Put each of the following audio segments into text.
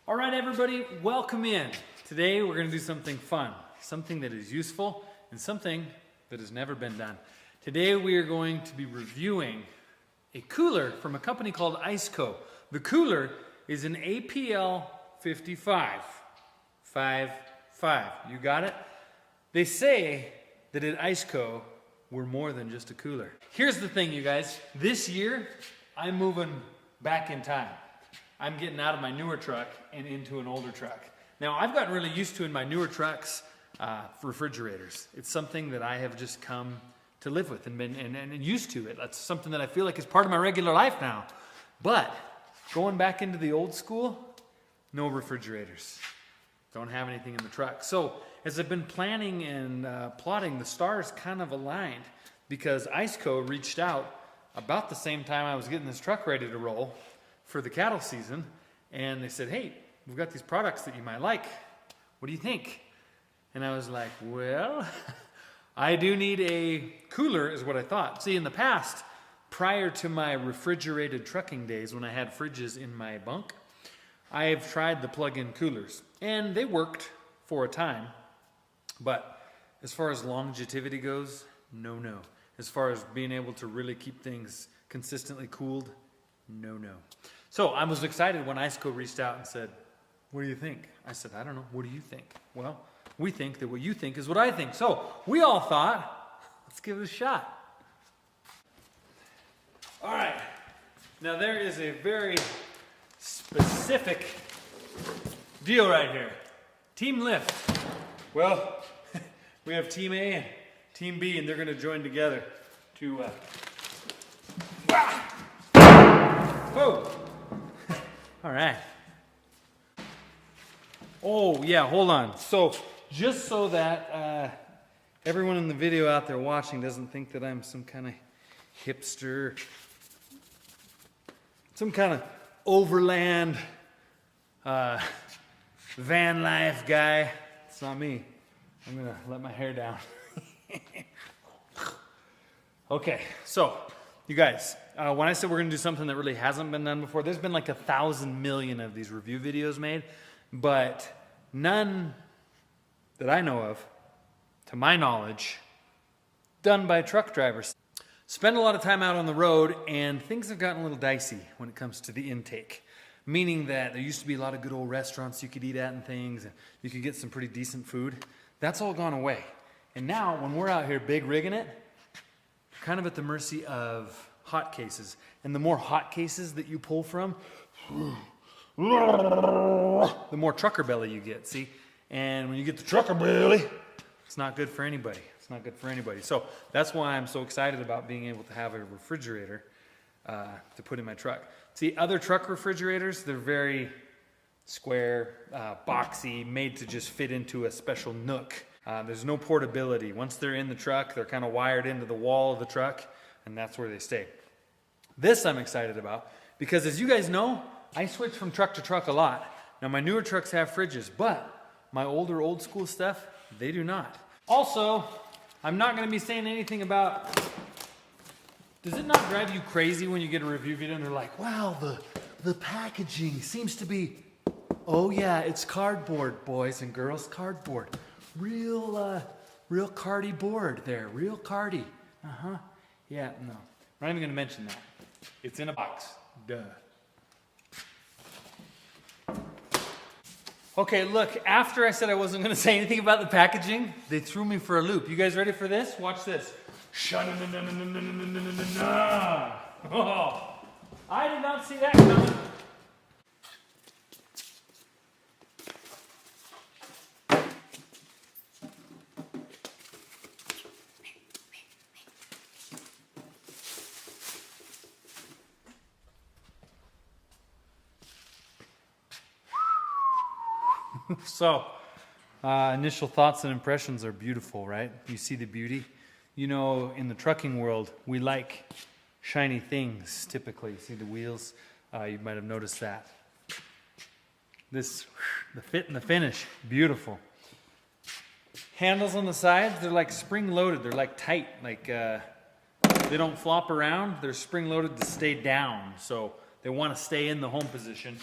All right, everybody, welcome in. Today we're going to do something fun, something that is useful, and something that has never been done. Today we are going to be reviewing a cooler from a company called ICECO. The cooler is an APL55. 55. You got it? They say that at ICECO we're more than just a cooler. Here's the thing, you guys. This year, I'm moving back in time. I'm getting out of my newer truck and into an older truck. Now, I've gotten really used to in my newer trucks refrigerators. It's something that I have just come to live with and been and used to it. That's something that I feel like is part of my regular life now. But going back into the old school, no refrigerators. Don't have anything in the truck. So as I've been planning and plotting, the stars kind of aligned because ICECO reached out about the same time I was getting this truck ready to roll for the cattle season, and they said, hey, we've got these products that you might like. What do you think? And I was like, well, I do need a cooler is what I thought. See, in the past, prior to my refrigerated trucking days when I had fridges in my bunk, I have tried the plug-in coolers, and they worked for a time, but as far as longevity goes, no. As far as being able to really keep things consistently cooled, no. So I was excited when ICECO reached out and said, what do you think? I said, I don't know. What do you think? Well, we think that what you think is what I think. So we all thought, let's give it a shot. All right. Now there is a very specific deal right here. Team lift. Well, we have Team A and Team B, and they're going to join together to... Whoa! All right. Oh, yeah, hold on. So, just so that everyone in the video out there watching doesn't think that I'm some kind of hipster, some kind of overland van life guy. It's not me. I'm going to let my hair down. Okay, so, you guys, when I said we're going to do something that really hasn't been done before, there's been like 1,000 million of these review videos made, but none that I know of, to my knowledge, done by truck drivers. Spend a lot of time out on the road, and things have gotten a little dicey when it comes to the intake, meaning that there used to be a lot of good old restaurants you could eat at and things, and you could get some pretty decent food. That's all gone away. And now, when we're out here big rigging it, we're kind of at the mercy of hot cases. And the more hot cases that you pull from, the more trucker belly you get, see? And when you get the trucker belly, it's not good for anybody. It's not good for anybody. So that's why I'm so excited about being able to have a refrigerator to put in my truck. See, other truck refrigerators, they're very square, boxy, made to just fit into a special nook. There's no portability. Once they're in the truck, they're kind of wired into the wall of the truck, and that's where they stay. This I'm excited about because, as you guys know, I switch from truck to truck a lot. Now, my newer trucks have fridges, but my older, old school stuff, they do not. Also, I'm not going to be saying anything about... Does it not drive you crazy when you get a review video and they're like, wow, the packaging seems to be... Oh, yeah, it's cardboard, boys and girls, cardboard. Real cardy board there, real cardy. Uh-huh. Yeah, no. I'm not even going to mention that. It's in a box. Duh. Okay, look, after I said I wasn't going to say anything about the packaging, they threw me for a loop. You guys ready for this? Watch this. Oh, I did not see that coming. So, initial thoughts and impressions are beautiful, right? You see the beauty. You know, in the trucking world, we like shiny things, typically. See the wheels? You might have noticed that. This, the fit and the finish, beautiful. Handles on the sides, they're like spring-loaded. They're like tight, like they don't flop around. They're spring-loaded to stay down, so they want to stay in the home position.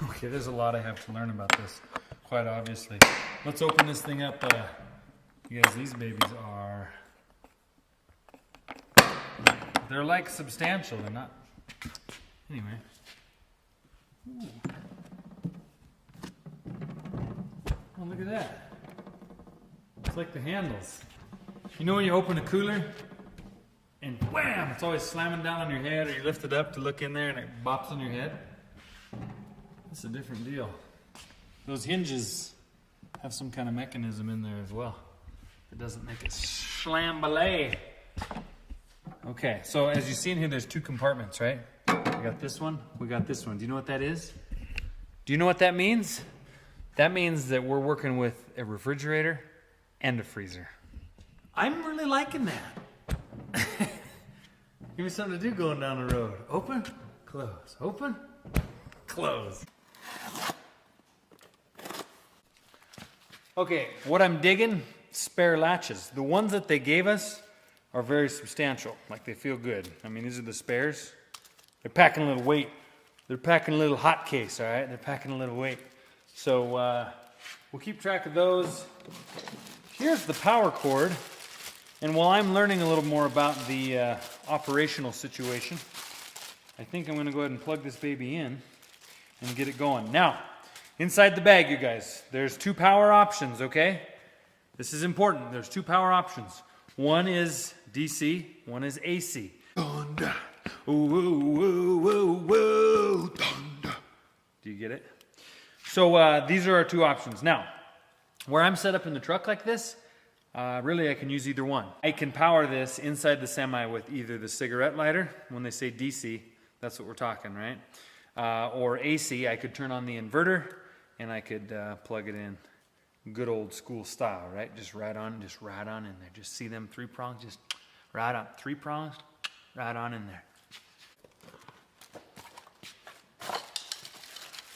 Okay, there's a lot I have to learn about this, quite obviously. Let's open this thing up. You guys, these babies are... They're like substantial, they're not... Anyway. Ooh. Oh, look at that. It's like the handles. You know when you open a cooler and wham, it's always slamming down on your head, or you lift it up to look in there and it bops on your head? That's a different deal. Those hinges have some kind of mechanism in there as well. It doesn't make it slam-balay. Okay, so as you see in here, there's two compartments, right? We got this one, we got this one. Do you know what that is? Do you know what that means? That means that we're working with a refrigerator and a freezer. I'm really liking that. Give me something to do going down the road. Open, close, open, close. Okay, what I'm digging, spare latches. The ones that they gave us are very substantial, like they feel good. I mean, these are the spares. They're packing a little weight. They're packing a little hot case, all right? They're packing a little weight. So we'll keep track of those. Here's the power cord. And while I'm learning a little more about the operational situation, I think I'm going to go ahead and plug this baby in and get it going. Now, inside the bag, you guys, there's two power options, okay? This is important. There's two power options. One is DC, one is AC. Thunder. Ooh, ooh, ooh, ooh, ooh, thunder. Do you get it? So these are our two options. Now, where I'm set up in the truck like this, really I can use either one. I can power this inside the semi with either the cigarette lighter, when they say DC, that's what we're talking, right? Or AC, I could turn on the inverter and I could plug it in good old school style, right? Just right on in there. Just see them 3 prongs, just right on. 3 prongs, right on in there.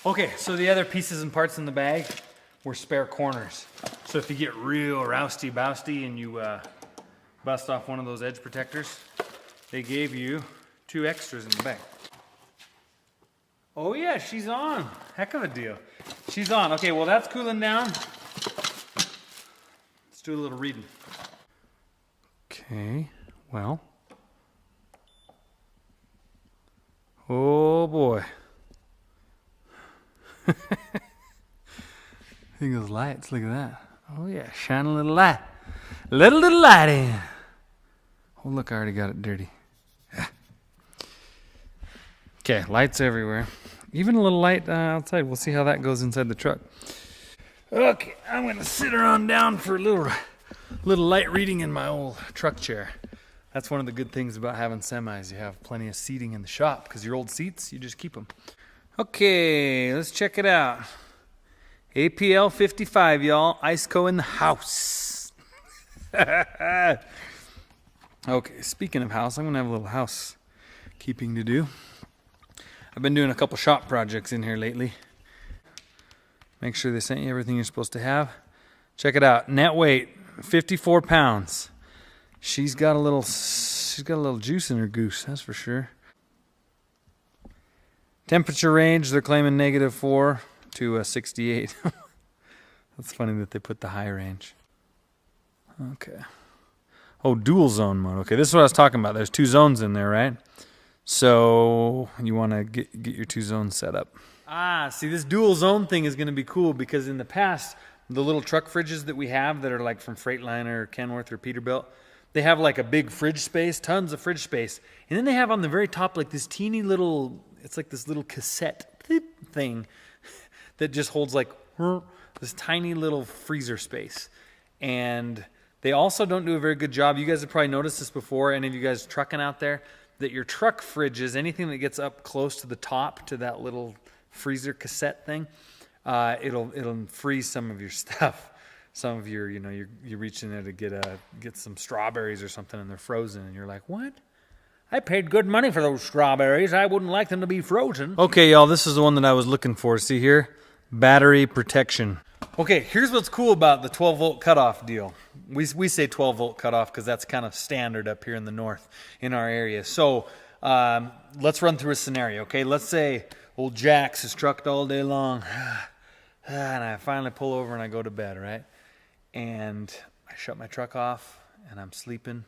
Okay, so the other pieces and parts in the bag were spare corners. So if you get real rousty-bousty and you bust off one of those edge protectors, they gave you 2 extras in the bag. Oh yeah, she's on. Heck of a deal. She's on. Okay, well that's cooling down. Let's do a little reading. Okay, well. Oh boy. I think those lights, look at that. Oh yeah, shine a little light. Little light in. Oh look, I already got it dirty. Okay, lights everywhere. Even a little light outside. We'll see how that goes inside the truck. Okay, I'm gonna sit her on down for a little light reading in my old truck chair. That's one of the good things about having semis. You have plenty of seating in the shop, because your old seats, you just keep them. Okay, let's check it out. APL55, y'all. ICECO in the house. Okay, speaking of house, I'm going to have a little housekeeping to do. I've been doing a couple shop projects in here lately. Make sure they sent you everything you're supposed to have. Check it out. Net weight, 54 pounds. She's got a little juice in her goose, that's for sure. Temperature range, they're claiming -4 to 68. That's funny that they put the high range. Okay. Oh, dual zone mode. Okay, this is what I was talking about. There's 2 zones in there, right? So you want to get your 2 zones set up. See, this dual zone thing is going to be cool, because in the past, the little truck fridges that we have that are like from Freightliner or Kenworth or Peterbilt, they have like a big fridge space, tons of fridge space. And then they have on the very top like this teeny little, it's like this little cassette thing that just holds like this tiny little freezer space. And they also don't do a very good job. You guys have probably noticed this before, any of you guys trucking out there, that your truck fridges, anything that gets up close to the top to that little freezer cassette thing, it'll freeze some of your stuff. Some of your, you reach in there to get some strawberries or something, and they're frozen, and you're like, what? I paid good money for those strawberries. I wouldn't like them to be frozen. Okay, y'all, this is the one that I was looking for. See here? Battery protection. Okay, here's what's cool about the 12-volt cutoff deal. We say 12-volt cutoff because that's kind of standard up here in the north in our area. So let's run through a scenario, okay? Let's say Old Jax is trucked all day long. And I finally pull over and I go to bed, right? And I shut my truck off and I'm sleeping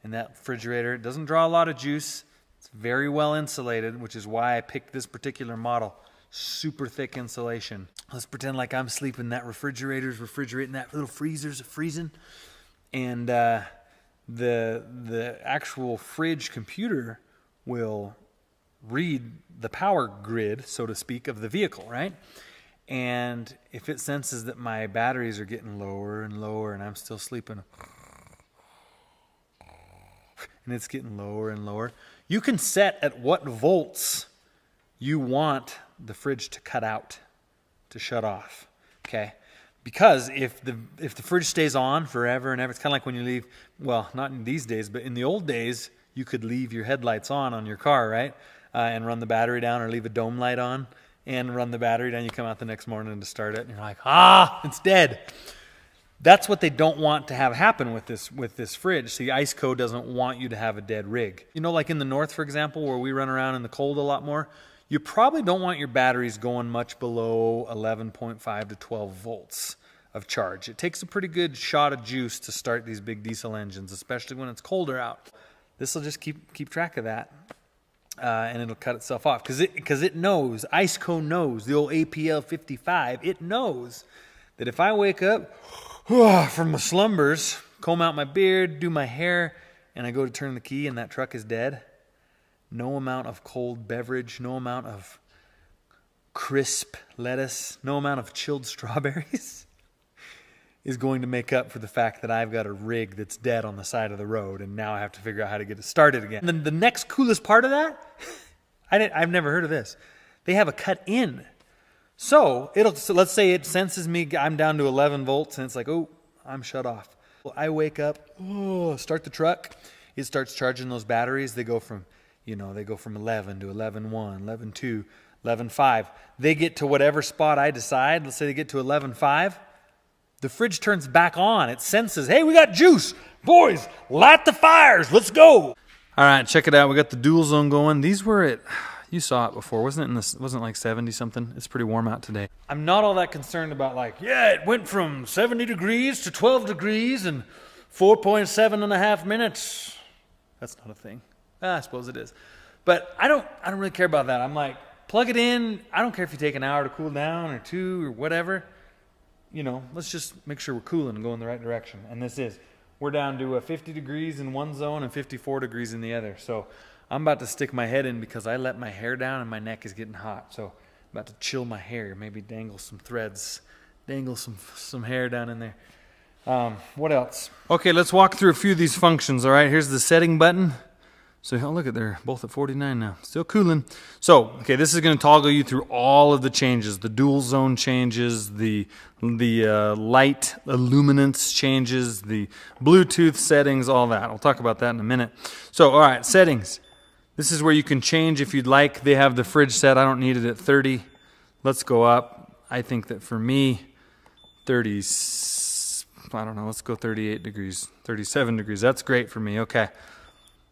in that refrigerator. It doesn't draw a lot of juice. It's very well insulated, which is why I picked this particular model. Super thick insulation. Let's pretend like I'm sleeping. That refrigerator's refrigerating. That little freezer's freezing. And the actual fridge computer will read the power grid, so to speak, of the vehicle, right? And if it senses that my batteries are getting lower and lower and I'm still sleeping, and it's getting lower and lower, you can set at what volts you want the fridge to cut out, to shut off, okay? Because if the fridge stays on forever and ever, it's kind of like when you leave, well, not in these days, but in the old days, you could leave your headlights on your car, right? And run the battery down, or leave a dome light on and run the battery down. You come out the next morning to start it, and you're like, it's dead. That's what they don't want to have happen with this fridge. See, ICECO doesn't want you to have a dead rig. You know, like in the north, for example, where we run around in the cold a lot more, you probably don't want your batteries going much below 11.5 to 12 volts of charge. It takes a pretty good shot of juice to start these big diesel engines, especially when it's colder out. This will just keep track of that. And it'll cut itself off because it knows, ICECO knows, the old APL55, it knows that if I wake up from my slumbers, comb out my beard, do my hair, and I go to turn the key and that truck is dead, no amount of cold beverage, no amount of crisp lettuce, no amount of chilled strawberries is going to make up for the fact that I've got a rig that's dead on the side of the road, and now I have to figure out how to get it started again. And then the next coolest part of that, I've never heard of this. They have a cut in. So let's say it senses me, I'm down to 11 volts, and it's like, oh, I'm shut off. Well, I wake up, start the truck. It starts charging those batteries. They go from 11 to 11.1, 11.2, 11.5. They get to whatever spot I decide. Let's say they get to 11.5. The fridge turns back on. It senses, hey, we got juice. Boys, light the fires. Let's go. All right, check it out. We got the dual zone going. These were at, you saw it before, wasn't it like 70 something? It's pretty warm out today. I'm not all that concerned about it went from 70 degrees to 12 degrees in 4.7 minutes. That's not a thing. I suppose it is. But I don't really care about that. I'm like, plug it in. I don't care if you take an hour to cool down or 2 or whatever. Let's just make sure we're cooling and going the right direction. And we're down to 50 degrees in one zone and 54 degrees in the other. So I'm about to stick my head in because I let my hair down and my neck is getting hot. So I'm about to chill my hair, maybe dangle some threads, dangle some hair down in there. What else? Okay, let's walk through a few of these functions, all right? Here's the setting button. So look at, they're both at 49 now, still cooling. So, okay, this is going to toggle you through all of the changes, the dual zone changes, the light illuminance changes, the Bluetooth settings, all that. I'll talk about that in a minute. So, all right, settings. This is where you can change if you'd like. They have the fridge set. I don't need it at 30. Let's go up. I think that for me, 30, I don't know, let's go 38 degrees, 37 degrees. That's great for me, okay.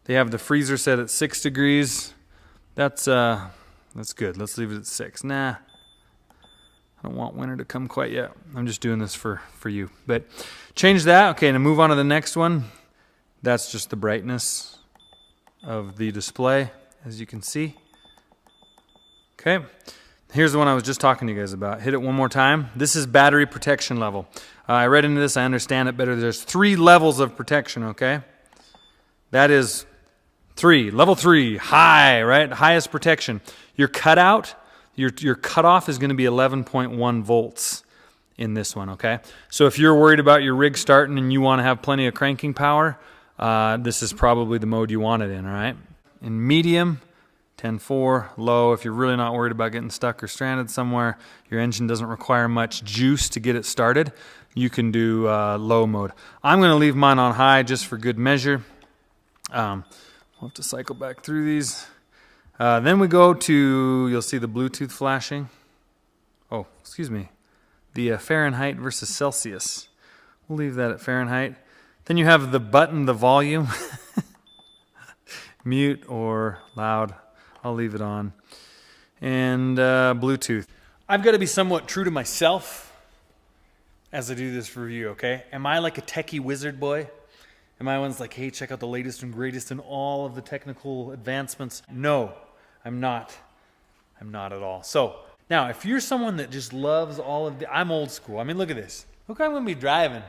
They have the freezer set at 6 degrees. That's good. Let's leave it at 6. Nah, I don't want winter to come quite yet. I'm just doing this for you. But change that. Okay, now move on to the next one. That's just the brightness of the display, as you can see. Okay, here's the one I was just talking to you guys about. Hit it one more time. This is battery protection level. I read into this. I understand it better. There's 3 levels of protection, okay? That is 3, level 3, high, right? Highest protection. Your cutout, your cutoff is going to be 11.1 volts in this one, okay? So if you're worried about your rig starting and you want to have plenty of cranking power, this is probably the mode you want it in, all right? In medium, 10.4, low, if you're really not worried about getting stuck or stranded somewhere, your engine doesn't require much juice to get it started, you can do low mode. I'm going to leave mine on high just for good measure. We'll have to cycle back through these. Then we go to, you'll see the Bluetooth flashing. Oh, excuse me. The Fahrenheit versus Celsius. We'll leave that at Fahrenheit. Then you have the button, the volume. Mute or loud. I'll leave it on. and Bluetooth. I've got to be somewhat true to myself as I do this review, okay? Am I like a techie wizard boy? Am I one's like, hey, check out the latest and greatest in all of the technical advancements? No, I'm not. I'm not at all. So, now, if you're someone that just loves all of the... I'm old school. I mean, look at this. Look what I'm going to be driving.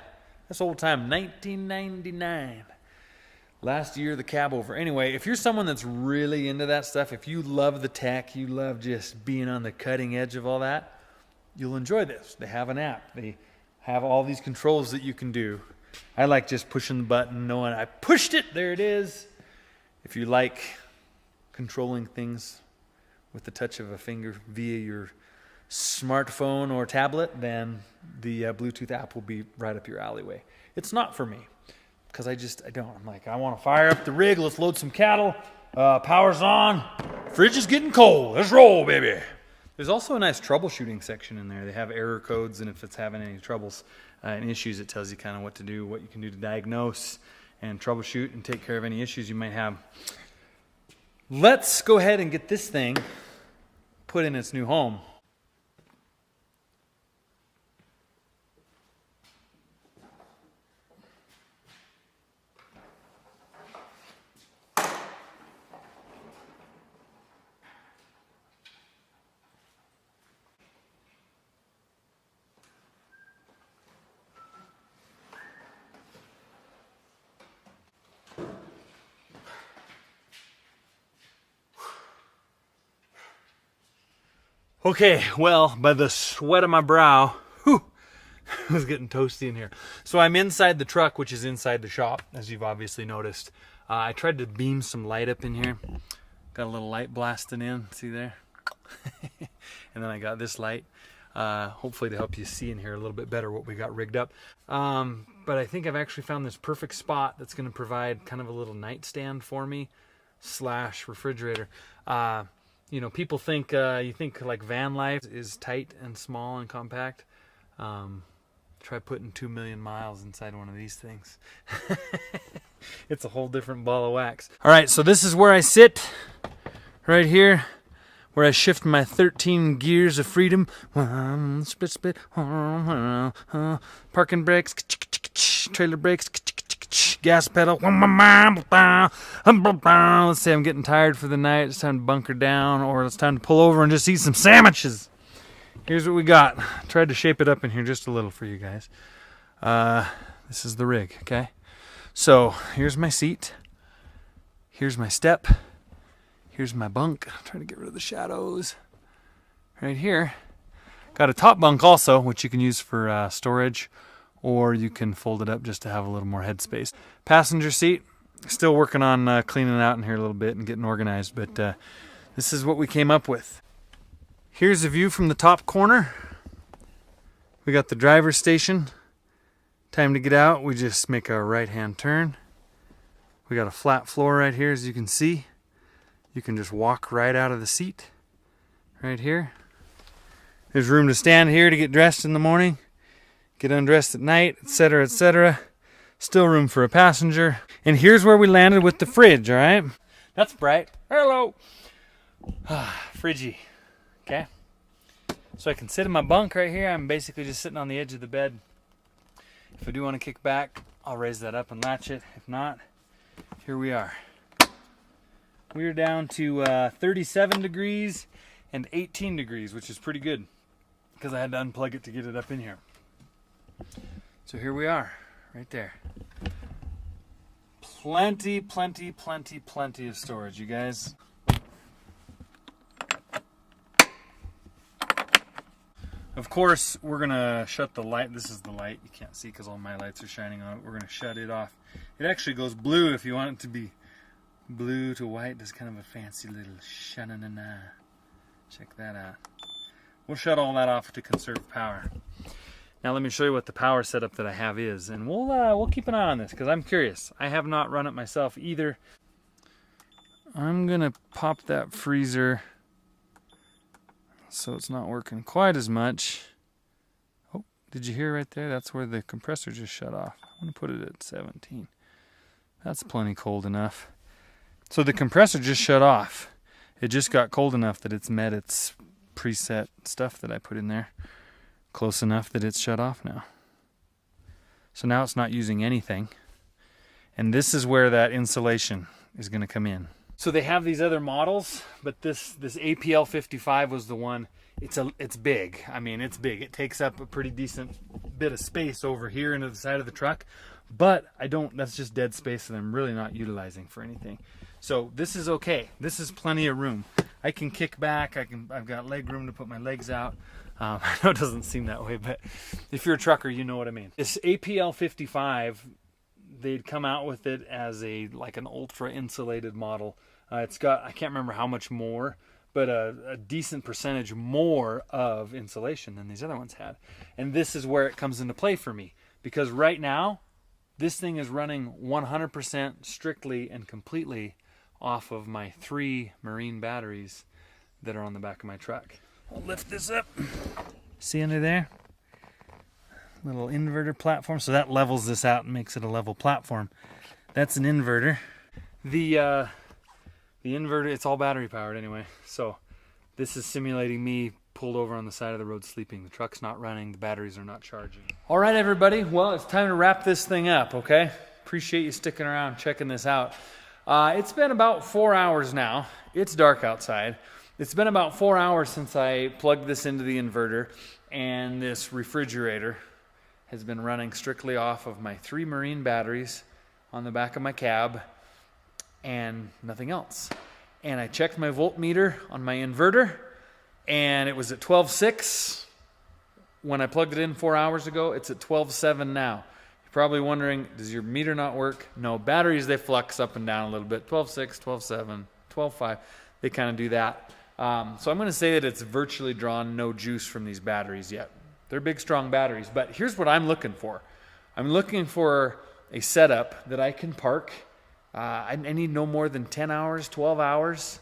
That's old time, 1999. Last year, the cab over. Anyway, if you're someone that's really into that stuff, if you love the tech, you love just being on the cutting edge of all that, you'll enjoy this. They have an app. They have all these controls that you can do. I like just pushing the button, knowing I pushed it, there it is. If you like controlling things with the touch of a finger via your smartphone or tablet, then the Bluetooth app will be right up your alleyway. It's not for me, because I don't. I'm like, I want to fire up the rig, let's load some cattle, power's on, fridge is getting cold, let's roll, baby. There's also a nice troubleshooting section in there. They have error codes, and if it's having any troubles and issues, it tells you kind of what to do, what you can do to diagnose and troubleshoot and take care of any issues you might have. Let's go ahead and get this thing put in its new home. Okay, well, by the sweat of my brow, whew, it was getting toasty in here. So I'm inside the truck, which is inside the shop, as you've obviously noticed. I tried to beam some light up in here. Got a little light blasting in, see there? And then I got this light, hopefully to help you see in here a little bit better what we got rigged up. But I think I've actually found this perfect spot that's going to provide kind of a little nightstand for me / refrigerator. You know, people think, you think like van life is tight and small and compact. Try putting 2 million miles inside one of these things. It's a whole different ball of wax. All right, so this is where I sit, right here, where I shift my 13 gears of freedom. Spit, parking brakes, trailer brakes, gas pedal. Let's say I'm getting tired for the night. It's time to bunker down, or it's time to pull over and just eat some sandwiches. Here's what we got. Tried to shape it up in here just a little for you guys. This is the rig, okay? So here's my seat. Here's my step. Here's my bunk. Trying to get rid of the shadows. Right here. Got a top bunk also, which you can use for storage, or you can fold it up just to have a little more headspace. Passenger seat. Still working on cleaning out in here a little bit and getting organized, but this is what we came up with. Here's a view from the top corner. We got the driver's station. Time to get out. We just make a right-hand turn. We got a flat floor right here, as you can see. You can just walk right out of the seat. Right here. There's room to stand here to get dressed in the morning, get undressed at night, etc., etc. Still room for a passenger. And here's where we landed with the fridge, all right? That's bright. Hello. Fridgy. Okay. So I can sit in my bunk right here. I'm basically just sitting on the edge of the bed. If I do want to kick back, I'll raise that up and latch it. If not, here we are. We're down to 37 degrees and 18 degrees, which is pretty good because I had to unplug it to get it up in here. So here we are, right there. Plenty, plenty, plenty, plenty of storage, you guys. Of course, we're going to shut the light. This is the light. You can't see because all my lights are shining on it. We're going to shut it off. It actually goes blue if you want it to be blue to white. There's kind of a fancy little sha-na-na-na. Check that out. We'll shut all that off to conserve power. Now let me show you what the power setup that I have is. And we'll keep an eye on this because I'm curious. I have not run it myself either. I'm going to pop that freezer so it's not working quite as much. Oh, did you hear right there? That's where the compressor just shut off. I'm going to put it at 17. That's plenty cold enough. So the compressor just shut off. It just got cold enough that it's met its preset stuff that I put in there. Close enough that it's shut off now. So now it's not using anything. And this is where that insulation is going to come in. So they have these other models, but this APL55 was the one. It's big. I mean, it's big. It takes up a pretty decent bit of space over here into the side of the truck, but that's just dead space that I'm really not utilizing for anything. So this is okay. This is plenty of room. I can kick back. I've got leg room to put my legs out. I know it doesn't seem that way, but if you're a trucker, you know what I mean. This APL55, they'd come out with it as like an ultra insulated model. It's got, I can't remember how much more, but a decent percentage more of insulation than these other ones had. And this is where it comes into play for me, because right now this thing is running 100% strictly and completely off of my 3 marine batteries that are on the back of my truck. I'll lift this up. See under there? Little inverter platform. So that levels this out and makes it a level platform. That's an inverter. The inverter, it's all battery powered anyway. So this is simulating me pulled over on the side of the road sleeping. The truck's not running, the batteries are not charging. All right, everybody. Well, it's time to wrap this thing up, okay? Appreciate you sticking around, checking this out. It's been about 4 hours now. It's dark outside. It's been about 4 hours since I plugged this into the inverter, and this refrigerator has been running strictly off of my 3 marine batteries on the back of my cab and nothing else. And I checked my voltmeter on my inverter, and it was at 12.6 when I plugged it in 4 hours ago. It's at 12.7 now. You're probably wondering, does your meter not work? No, batteries, they flux up and down a little bit. 12.6, 12.7, 12.5, they kind of do that. So I'm going to say that it's virtually drawn no juice from these batteries yet. They're big, strong batteries, but here's what I'm looking for. I'm looking for a setup that I can park. I need no more than 10 hours, 12 hours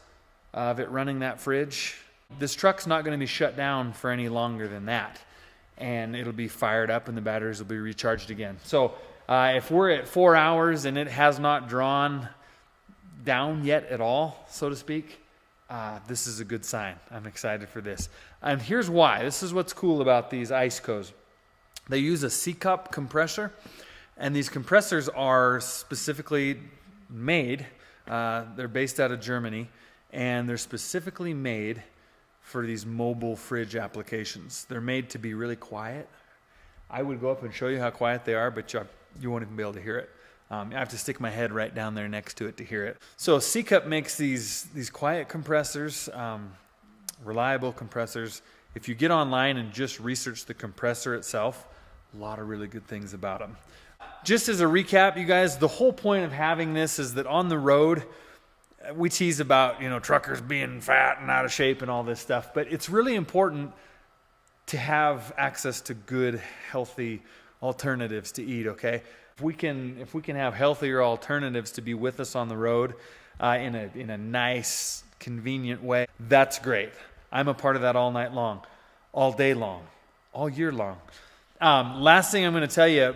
of it running that fridge. This truck's not going to be shut down for any longer than that, and it'll be fired up and the batteries will be recharged again. So if we're at 4 hours and it has not drawn down yet at all, so to speak, this is a good sign. I'm excited for this. And here's why. This is what's cool about these ICECOs. They use a ICECO compressor, and these compressors are specifically made. They're based out of Germany, and they're specifically made for these mobile fridge applications. They're made to be really quiet. I would go up and show you how quiet they are, but you won't even be able to hear it. I have to stick my head right down there next to it to hear it. So ICECO makes these quiet compressors, reliable compressors. If you get online and just research the compressor itself, a lot of really good things about them. Just as a recap, you guys, the whole point of having this is that on the road, we tease about, truckers being fat and out of shape and all this stuff, but it's really important to have access to good, healthy alternatives to eat, okay? If we can have healthier alternatives to be with us on the road in a nice, convenient way, that's great. I'm a part of that all night long, all day long, all year long. Last thing I'm going to tell you,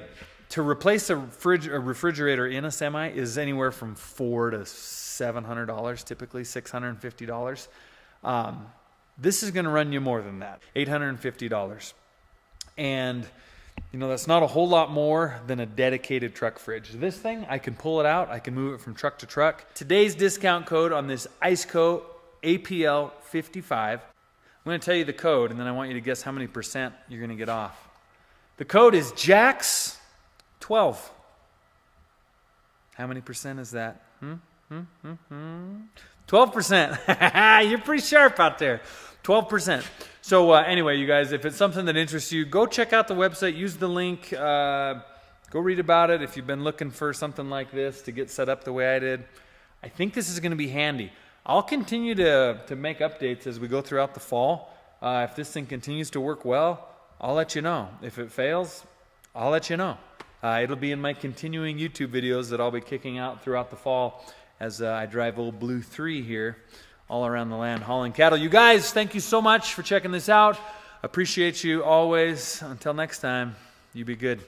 to replace a refrigerator in a semi is anywhere from $400 to $700, typically $650. This is going to run you more than that, $850. And that's not a whole lot more than a dedicated truck fridge. This thing, I can pull it out. I can move it from truck to truck. Today's discount code on this ICECO APL55, I'm going to tell you the code, and then I want you to guess how many percent you're going to get off. The code is JAX12. How many percent is that? 12%. You're pretty sharp out there. 12%. So anyway, you guys, if it's something that interests you, go check out the website. Use the link. Go read about it if you've been looking for something like this to get set up the way I did. I think this is going to be handy. I'll continue to make updates as we go throughout the fall. If this thing continues to work well, I'll let you know. If it fails, I'll let you know. It'll be in my continuing YouTube videos that I'll be kicking out throughout the fall as I drive old Blue 3 here all around the land hauling cattle. You guys, thank you so much for checking this out. Appreciate you always. Until next time, you be good.